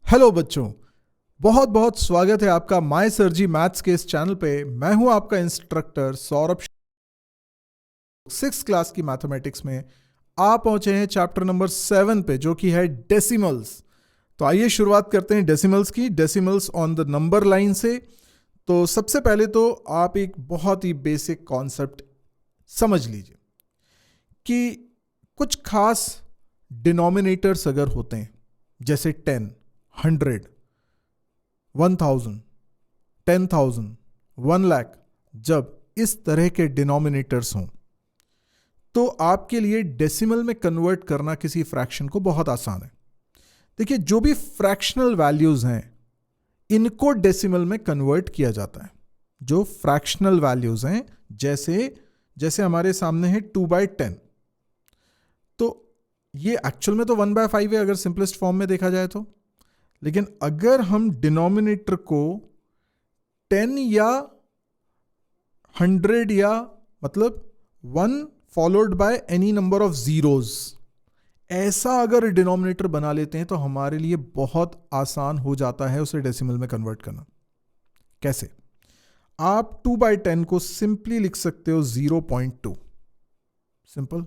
Hello बच्चों, बहुत बहुत स्वागत है आपका माय सर जी मैथ्स के इस चैनल पे। मैं हूं आपका इंस्ट्रक्टर सौरभ। 6th क्लास की मैथमेटिक्स में आप पहुंचे हैं चैप्टर नंबर 7 पे, जो कि है डेसिमल्स। तो आइए शुरुआत करते हैं डेसिमल्स की। Decimals on the number line से। तो सबसे पहले तो आप एक बहुत ही बेसिक कॉन्सेप्ट समझ लीजिए कि कुछ खास डिनोमिनेटर्स अगर होते हैं, जैसे 10, 100, 1000, 10,000, 1 लाख, जब इस तरह के डिनोमिनेटर्स हों तो आपके लिए डेसिमल में कन्वर्ट करना किसी फ्रैक्शन को बहुत आसान है। देखिए, जो भी फ्रैक्शनल वैल्यूज हैं इनको डेसिमल में कन्वर्ट किया जाता है। जो फ्रैक्शनल वैल्यूज हैं, जैसे जैसे हमारे सामने है 2/10, तो ये एक्चुअल में तो 1/5 है अगर सिंपलेस्ट फॉर्म में देखा जाए तो। लेकिन अगर हम डिनोमिनेटर को 10 या 100 या मतलब 1 followed by any number of zeros, ऐसा अगर डिनोमिनेटर बना लेते हैं तो हमारे लिए बहुत आसान हो जाता है उसे डेसिमल में कन्वर्ट करना। कैसे? आप 2/10 को सिंपली लिख सकते हो 0.2। सिंपल,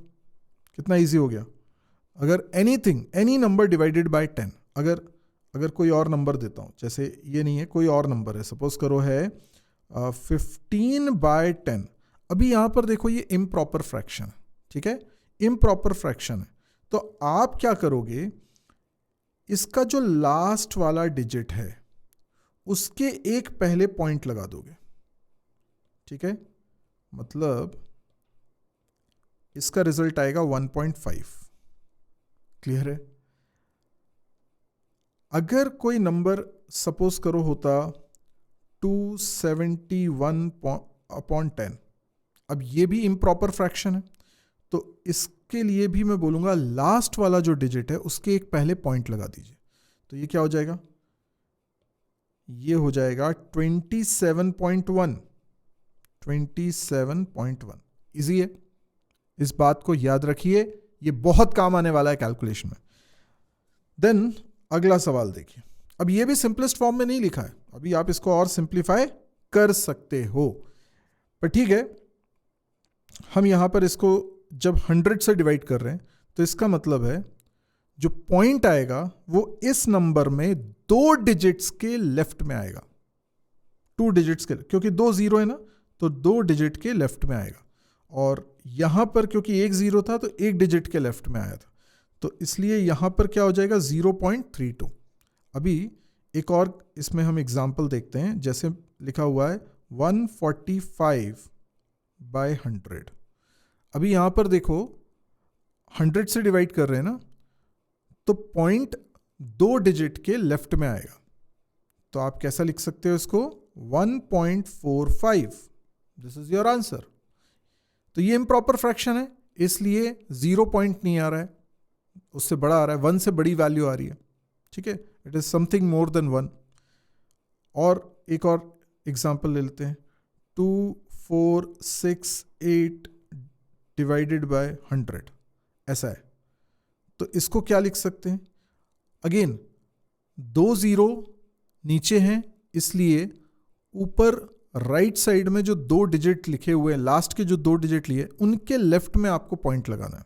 कितना इजी हो गया। अगर एनी नंबर डिवाइडेड बाय 10, अगर कोई और नंबर देता हूं, जैसे ये नहीं है, कोई और नंबर है, सपोज करो है 15/10। अभी यहां पर देखो, ये इम्प्रॉपर फ्रैक्शन है, ठीक है, इम्प्रॉपर फ्रैक्शन है। तो आप क्या करोगे, इसका जो लास्ट वाला डिजिट है उसके एक पहले पॉइंट लगा दोगे, ठीक है। मतलब इसका रिजल्ट आएगा 1.5। क्लियर है? अगर कोई नंबर सपोज करो होता 271/10, अब ये भी इम्प्रॉपर फ्रैक्शन है, तो इसके लिए भी मैं बोलूंगा लास्ट वाला जो डिजिट है उसके एक पहले पॉइंट लगा दीजिए। तो ये क्या हो जाएगा? ये हो जाएगा 27.1। 27.1 इजी है, इस बात को याद रखिए, ये बहुत काम आने वाला है कैलकुलेशन में। देन अगला सवाल देखिए। अब ये भी सिंपलेस्ट फॉर्म में नहीं लिखा है, अभी आप इसको और सिंप्लीफाई कर सकते हो, पर ठीक है। हम यहां पर इसको जब 100 से डिवाइड कर रहे हैं तो इसका मतलब है जो पॉइंट आएगा वो इस नंबर में 2 डिजिट्स के लेफ्ट में आएगा। 2 डिजिट्स के, क्योंकि 2 जीरो है ना, तो 2 डिजिट के लेफ्ट में आएगा। और यहां पर क्योंकि 1 जीरो था तो 1 डिजिट के लेफ्ट में आया था, तो इसलिए यहां पर क्या हो जाएगा 0.32। अभी एक और इसमें हम एग्जाम्पल देखते हैं, जैसे लिखा हुआ है 145/100। अभी यहां पर देखो 100 से डिवाइड कर रहे हैं ना, तो पॉइंट 2 डिजिट के लेफ्ट में आएगा, तो आप कैसा लिख सकते हो इसको? 1.45। This is your answer. तो ये इम्प्रॉपर फ्रैक्शन है, इसलिए 0 पॉइंट नहीं आ रहा है, उससे बड़ा आ रहा है, 1 से बड़ी वैल्यू आ रही है, ठीक है। It is something more than 1। और एक और एग्जांपल ले लेते हैं, 2468 डिवाइडेड बाय 100, ऐसा है। तो इसको क्या लिख सकते हैं? अगेन 2 जीरो नीचे हैं, इसलिए ऊपर राइट साइड में जो 2 डिजिट लिखे हुए हैं, लास्ट के जो 2 डिजिट लिए, उनके लेफ्ट में आपको पॉइंट लगाना है।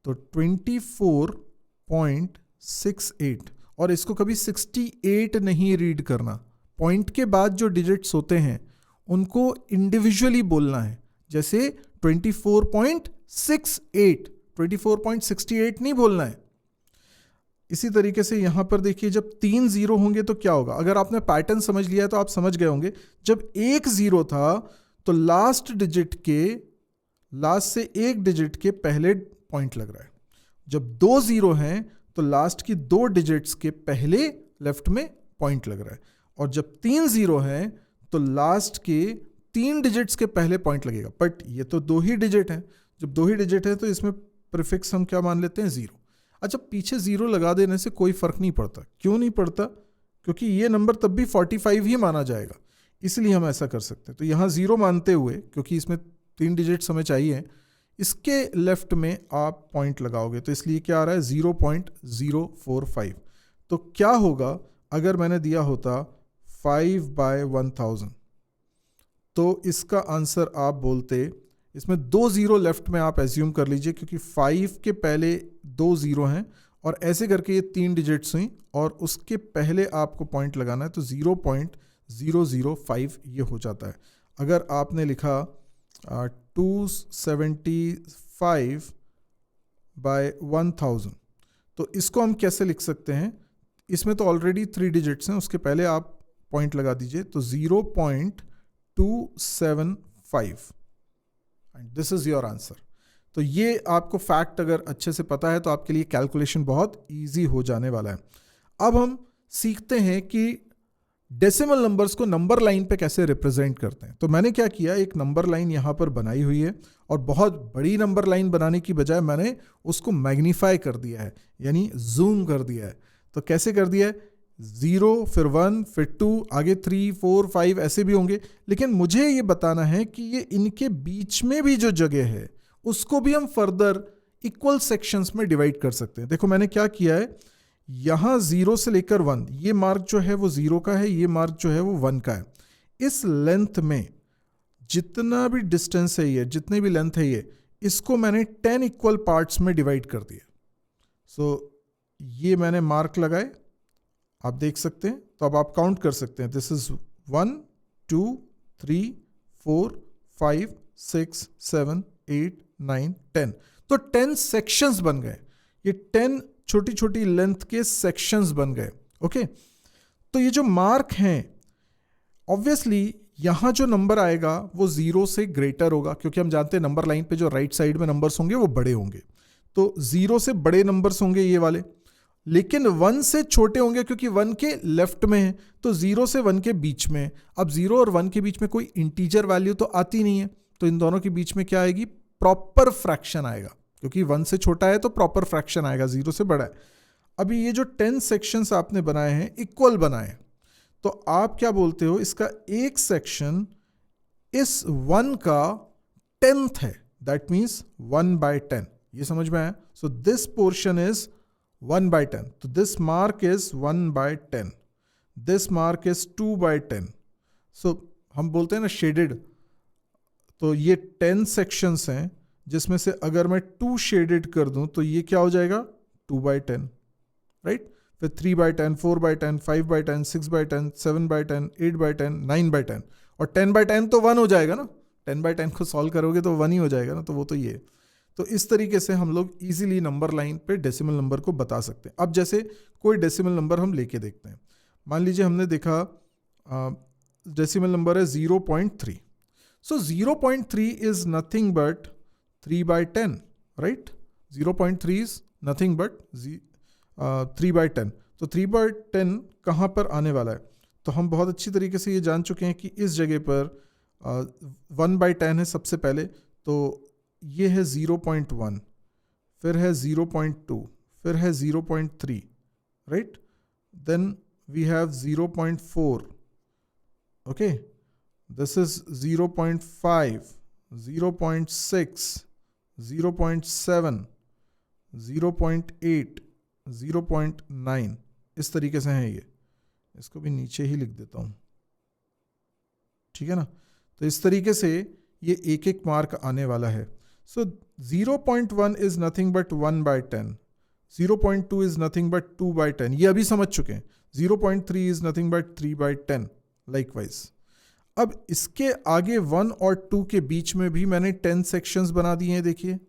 तो 24.68, और इसको कभी 68 नहीं रीड करना। पॉइंट के बाद जो डिजिट्स होते हैं उनको इंडिविजुअली बोलना है, जैसे 24.68, 24.68 नहीं बोलना है। इसी तरीके से यहां पर देखिए, जब 3 जीरो होंगे तो क्या होगा? अगर आपने पैटर्न समझ लिया है तो आप समझ गए होंगे, जब 1 जीरो था तो लास्ट से 1 डिजिट के पहले पॉइंट लग रहा है। जब 2 जीरो हैं तो लास्ट की 2 डिजिट्स के पहले लेफ्ट में पॉइंट लग रहा है, और जब 3 जीरो हैं तो लास्ट के 3 डिजिट्स के पहले पॉइंट लगेगा। बट ये तो 2 ही डिजिट हैं, जब 2 ही डिजिट है तो इसमें प्रीफिक्स हम क्या मान लेते हैं? 0। अच्छा, पीछे 0 लगा देने से कोई फर्क नहीं पड़ता। क्यों नहीं पड़ता? क्योंकि ये नंबर तब भी 45 ही माना जाएगा, इसलिए हम ऐसा कर सकते हैं। तो यहाँ 0 मानते हुए, क्योंकि इसमें 3 डिजिट्स हमें चाहिए, इसके लेफ्ट में आप पॉइंट लगाओगे, तो इसलिए क्या आ रहा है? 0.045। तो क्या होगा अगर मैंने दिया होता 5/1000, तो इसका आंसर आप बोलते, इसमें 2 ज़ीरो लेफ्ट में आप एज्यूम कर लीजिए क्योंकि 5 के पहले 2 ज़ीरो हैं और ऐसे करके ये 3 डिजिट्स हुई और उसके पहले आपको पॉइंट लगाना है, तो 0.005 ये हो जाता है। अगर आपने लिखा 275/1000, तो इसको हम कैसे लिख सकते हैं? इसमें तो ऑलरेडी 3 डिजिट्स हैं, उसके पहले आप पॉइंट लगा दीजिए, तो 0.275 and this is your answer. तो ये आपको फैक्ट अगर अच्छे से पता है तो आपके लिए कैलकुलेशन बहुत इजी हो जाने वाला है। अब हम सीखते हैं कि डेसिमल नंबर्स को नंबर लाइन पे कैसे रिप्रेजेंट करते हैं। तो मैंने क्या किया, एक नंबर लाइन यहाँ पर बनाई हुई है और बहुत बड़ी नंबर लाइन बनाने की बजाय मैंने उसको मैग्नीफाई कर दिया है, यानी जूम कर दिया है। तो कैसे कर दिया है? 0, फिर 1, फिर 2, आगे 3, 4, 5 ऐसे भी होंगे, लेकिन मुझे ये बताना है कि ये इनके बीच में भी जो जगह है उसको भी हम फर्दर इक्वल सेक्शंस में डिवाइड कर सकते हैं। देखो मैंने क्या किया है, यहाँ 0 से लेकर 1, ये मार्क जो है वो 0 का है, ये मार्क जो है वो 1 का है। इस लेंथ में जितना भी डिस्टेंस है ये, जितने भी लेंथ है ये, इसको मैंने 10 इक्वल पार्ट्स में डिवाइड कर दिया। सो ये मैंने मार्क लगाए, आप देख सकते हैं। तो अब आप काउंट कर सकते हैं, दिस इज 1, 2, 3, 4, 5, 6, 7, 8, 9, 10। तो 10 सेक्शंस बन गए, ये 10 छोटी छोटी लेंथ के सेक्शंस बन गए। ओके, तो ये जो मार्क हैं, ऑब्वियसली यहां जो नंबर आएगा वो 0 से ग्रेटर होगा, क्योंकि हम जानते हैं नंबर लाइन पे जो राइट साइड में नंबर्स होंगे वो बड़े होंगे, तो 0 से बड़े नंबर्स होंगे ये वाले, लेकिन 1 से छोटे होंगे क्योंकि 1 के लेफ्ट में है, तो 0 से 1 के बीच में। अब 0 और 1 के बीच में कोई इंटीजर वैल्यू तो आती नहीं है, तो इन दोनों के बीच में क्या आएगी? प्रॉपर फ्रैक्शन आएगा, क्योंकि 1 से छोटा है तो प्रॉपर फ्रैक्शन आएगा, 0 से बड़ा है। अभी ये जो 10 सेक्शंस आपने बनाए हैं, इक्वल बनाए हैं, तो आप क्या बोलते हो? इसका एक सेक्शन इस 1 का 10th है, दैट मीन्स 1/10। ये समझ में आया? सो दिस पोर्शन इज 1/10, तो this mark is 1/10, this mark is 2/10। सो हम बोलते हैं ना शेडेड, तो ये 10 सेक्शंस हैं जिसमें से अगर मैं 2 शेडेड कर दूं तो ये क्या हो जाएगा? 2/10, राइट? फिर 3/10, 4/10, 5/10, 6/10, 7/10, 8/10, 9/10 और 10/10 तो 1 हो जाएगा ना। 10/10 को सॉल्व करोगे तो 1 ही हो जाएगा ना, तो वो तो ये। तो इस तरीके से हम लोग इजीली नंबर लाइन पे डेसिमल नंबर को बता सकते हैं। अब जैसे कोई डेसिमल नंबर हम लेके देखते हैं, मान लीजिए हमने देखा डेसिमल नंबर है 0.3। सो 0.3 is nothing but 3/10, right? 0.3 is nothing but 3/10। तो 3/10 कहाँ पर आने वाला है? तो हम बहुत अच्छी तरीके से ये जान चुके हैं कि इस जगह पर 1/10 है सबसे पहले, तो ये है 0.1, फिर है 0.2, फिर है 0.3, right? Then we have 0.4, okay, this is 0.5, 0.6, 0.7, 0.8, 0.9, इस तरीके से है ये। इसको भी नीचे ही लिख देता हूँ, ठीक है ना? तो इस तरीके से ये एक एक मार्क आने वाला है। सो 0.1 is nothing but 1/10, 0.2 is nothing but 2/10, ये अभी समझ चुके हैं। 0.3 इज नथिंग बट 3/10, लाइकवाइज। अब इसके आगे 1 और 2 के बीच में भी मैंने 10 सेक्शंस बना दिए हैं, देखिए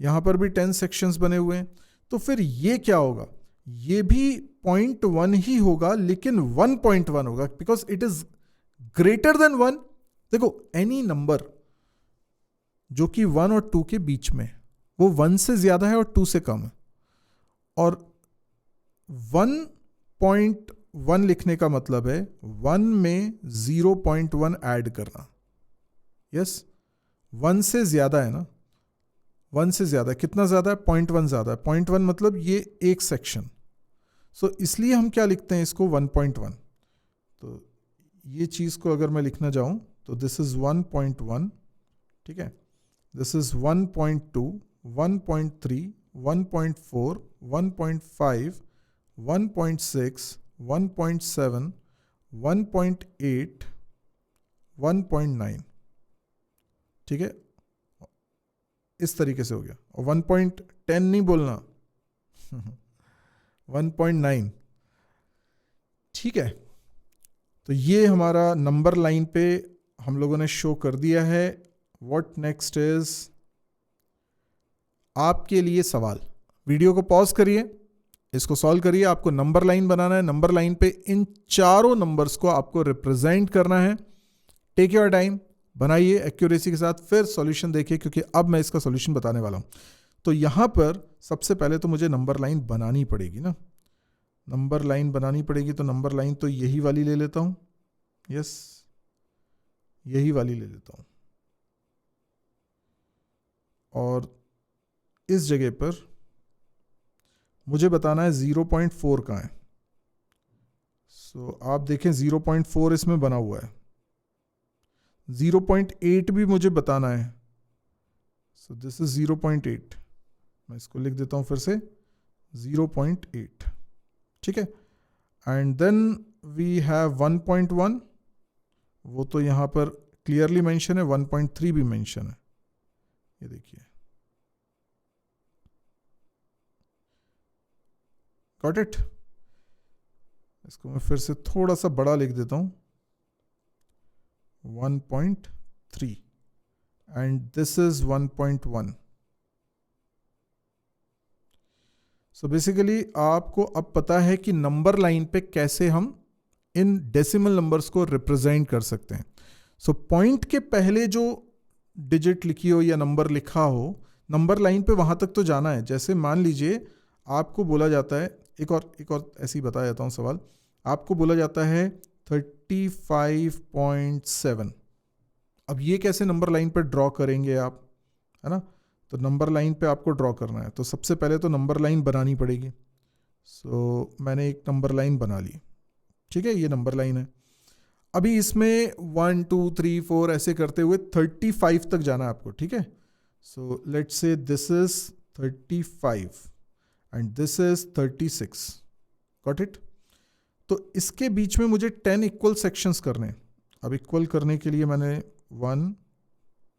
यहां पर भी 10 सेक्शंस बने हुए हैं। तो फिर ये क्या होगा? ये भी 0.1 ही होगा, लेकिन 1.1 होगा, because it is greater than 1। देखो एनी नंबर जो कि 1 और 2 के बीच में, वो 1 से ज्यादा है और 2 से कम है, और 1.1 लिखने का मतलब है 1 में 0.1 ऐड करना। यस, 1 से ज्यादा है ना, 1 से ज्यादा, कितना ज्यादा है? 0.1 ज्यादा है। 0.1 मतलब ये एक सेक्शन। सो इसलिए हम क्या लिखते हैं इसको? 1.1। तो ये चीज को अगर मैं लिखना चाहूं तो दिस इज 1.1, ठीक है, दिस इज 1.2, 1.3, 1.4, 1.5, 1.6, 1.7, 1.8, 1.9, ठीक है, इस तरीके से हो गया। और 1.10 नहीं बोलना 1.9, ठीक है। तो ये हमारा नंबर लाइन पे हम लोगों ने शो कर दिया है। व्हाट नेक्स्ट इज, आपके लिए सवाल। वीडियो को पॉज करिए, इसको सॉल्व करिए। आपको नंबर लाइन बनाना है। नंबर लाइन पे इन चारों नंबर्स को आपको रिप्रेजेंट करना है। टेक योर टाइम, बनाइए एक्यूरेसी के साथ, फिर सॉल्यूशन देखिए, क्योंकि अब मैं इसका सॉल्यूशन बताने वाला हूं। तो यहां पर सबसे पहले तो मुझे नंबर लाइन बनानी पड़ेगी ना, नंबर लाइन बनानी पड़ेगी। तो नंबर लाइन तो यही वाली ले लेता हूं, यस, यही वाली ले लेता हूं। और इस जगह पर मुझे बताना है 0.4 कहाँ है। सो आप देखें 0.4 इसमें बना हुआ है। 0.8 भी मुझे बताना है। So this is 0.8। मैं इसको लिख देता हूं फिर से, 0.8, ठीक है। एंड देन वी हैव 1.1, वो तो यहां पर क्लियरली मेंशन है। 1.3 भी मेंशन है, ये देखिए, गॉट इट। इसको मैं फिर से थोड़ा सा बड़ा लिख देता हूं, 1.3, and this is 1.1। So basically आपको अब पता है कि नंबर लाइन पे कैसे हम इन डेसिमल नंबर्स को रिप्रेजेंट कर सकते हैं। सो पॉइंट के पहले जो डिजिट लिखी हो या नंबर लिखा हो, नंबर लाइन पे वहां तक तो जाना है। जैसे मान लीजिए आपको बोला जाता है, एक और ऐसे ही बताया जाता हूं सवाल। आपको बोला जाता है 35.7। अब ये कैसे नंबर लाइन पे ड्रॉ करेंगे आप, है ना। तो नंबर लाइन पे आपको ड्रॉ करना है, तो सबसे पहले तो नंबर लाइन बनानी पड़ेगी। सो मैंने एक नंबर लाइन बना ली, ठीक है, ये नंबर लाइन है। अभी इसमें 1 2 3 4 ऐसे करते हुए 35 तक जाना है आपको, ठीक है। So let's say this is 35 and this is 36, got it. तो इसके बीच में मुझे 10 इक्वल सेक्शंस करने हैं। अब इक्वल करने के लिए मैंने 1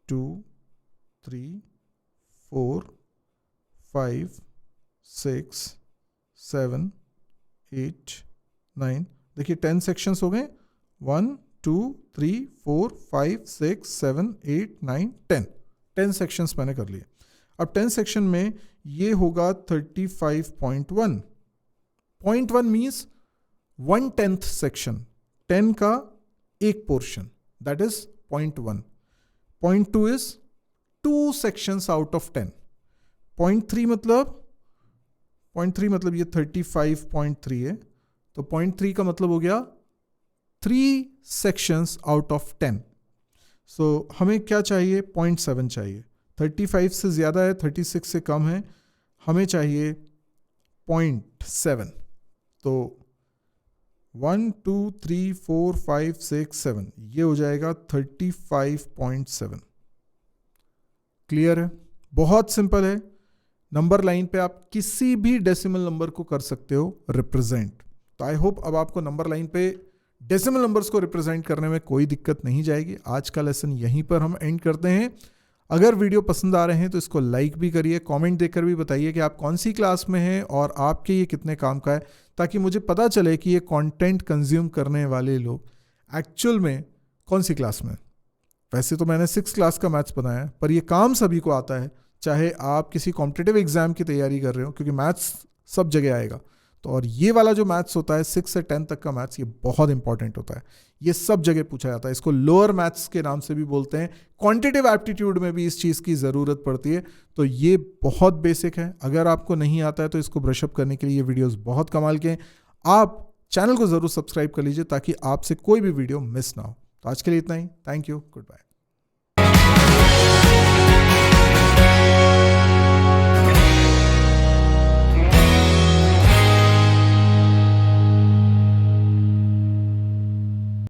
2 3 4 5 6 7 8 9, देखिए 10 सेक्शंस हो गए। 1 2 3 4 5 6 7 8 9 10 सेक्शंस मैंने कर लिए। अब 10 सेक्शन में ये होगा 35.1। 0.1 मीन्स 1/10 सेक्शन, 10 का एक portion, that is 0.1। 0.2 is 2 sections out of 10। 0.3 मतलब ये 35.3 है, तो 0.3 का मतलब हो गया 3 सेक्शंस आउट ऑफ 10। सो हमें क्या चाहिए, 0.7 चाहिए। 35 से ज़्यादा है, 36 से कम है, हमें चाहिए 0.7। तो 1 2 3 4 5 6 7, ये हो जाएगा 35.7। क्लियर है, बहुत सिंपल है। नंबर लाइन पे आप किसी भी डेसिमल नंबर को कर सकते हो रिप्रेजेंट। तो आई होप अब आपको नंबर लाइन पे डेसिमल नंबर्स को रिप्रेजेंट करने में कोई दिक्कत नहीं जाएगी। आज का लेसन यहीं पर हम एंड करते हैं। अगर वीडियो पसंद आ रहे हैं तो इसको लाइक भी करिए, कमेंट देकर भी बताइए कि आप कौन सी क्लास में हैं और आपके ये कितने काम का है, ताकि मुझे पता चले कि ये कंटेंट कंज्यूम करने वाले लोग एक्चुअल में कौन सी क्लास में। वैसे तो मैंने 6 क्लास का मैथ्स बनाया है, पर ये काम सभी को आता है, चाहे आप किसी कॉम्पिटिटिव एग्जाम की तैयारी कर रहे हो, क्योंकि मैथ्स सब जगह आएगा। तो और ये वाला जो मैथ्स होता है 6 से 10 तक का मैथ्स, ये बहुत इंपॉर्टेंट होता है, ये सब जगह पूछा जाता है। इसको लोअर मैथ्स के नाम से भी बोलते हैं। क्वांटिटेटिव एप्टीट्यूड में भी इस चीज़ की ज़रूरत पड़ती है। तो ये बहुत बेसिक है, अगर आपको नहीं आता है तो इसको ब्रशअप करने के लिए ये वीडियोस बहुत कमाल के हैं। आप चैनल को ज़रूर सब्सक्राइब कर लीजिए ताकि आपसे कोई भी वीडियो मिस ना हो। तो आज के लिए इतना ही, थैंक यू, गुड बाय।